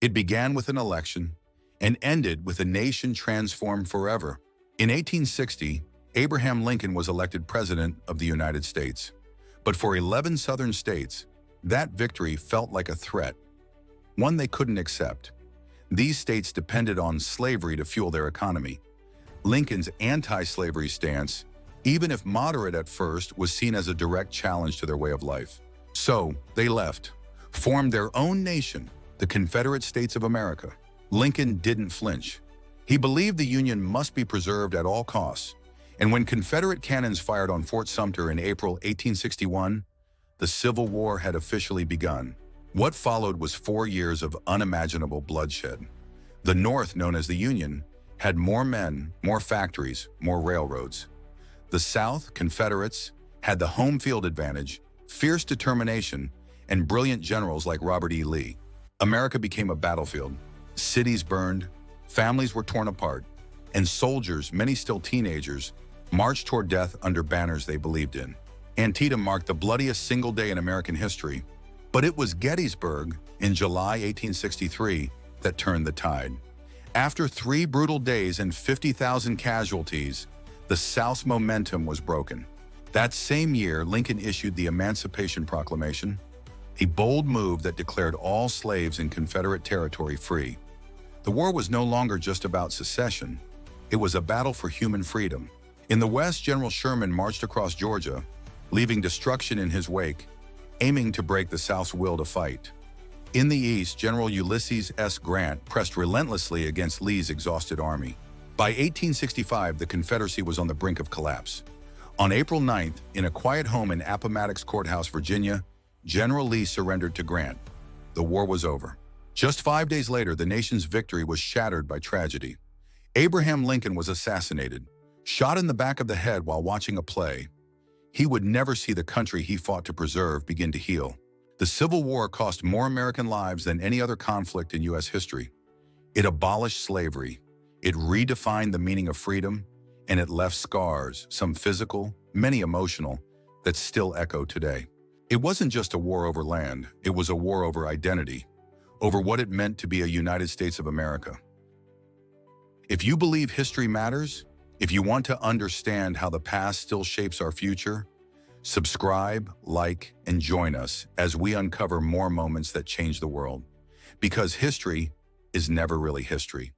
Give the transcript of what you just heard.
It began with an election and ended with a nation transformed forever. In 1860, Abraham Lincoln was elected President of the United States. But for 11 Southern states, that victory felt like a threat, one they couldn't accept. These states depended on slavery to fuel their economy. Lincoln's anti-slavery stance, even if moderate at first, was seen as a direct challenge to their way of life. So they left, formed their own nation, the Confederate States of America. Lincoln didn't flinch. He believed the Union must be preserved at all costs. And when Confederate cannons fired on Fort Sumter in April 1861, the Civil War had officially begun. What followed was 4 years of unimaginable bloodshed. The North, known as the Union, had more men, more factories, more railroads. The South, Confederates, had the home field advantage, fierce determination, and brilliant generals like Robert E. Lee. America became a battlefield. Cities burned, families were torn apart, and soldiers, many still teenagers, marched toward death under banners they believed in. Antietam marked the bloodiest single day in American history, but it was Gettysburg in July 1863 that turned the tide. After 3 brutal days and 50,000 casualties, the South's momentum was broken. That same year, Lincoln issued the Emancipation Proclamation, a bold move that declared all slaves in Confederate territory free. The war was no longer just about secession. It was a battle for human freedom. In the West, General Sherman marched across Georgia, leaving destruction in his wake, aiming to break the South's will to fight. In the East, General Ulysses S. Grant pressed relentlessly against Lee's exhausted army. By 1865, the Confederacy was on the brink of collapse. On April 9th, in a quiet home in Appomattox Courthouse, Virginia, General Lee surrendered to Grant. The war was over. Just 5 days later, the nation's victory was shattered by tragedy. Abraham Lincoln was assassinated, shot in the back of the head while watching a play. He would never see the country he fought to preserve begin to heal. The Civil War cost more American lives than any other conflict in U.S. history. It abolished slavery, it redefined the meaning of freedom, and it left scars, some physical, many emotional, that still echo today. It wasn't just a war over land, it was a war over identity, over what it meant to be a United States of America. If you believe history matters, if you want to understand how the past still shapes our future, subscribe, like, and join us as we uncover more moments that change the world. Because history is never really history.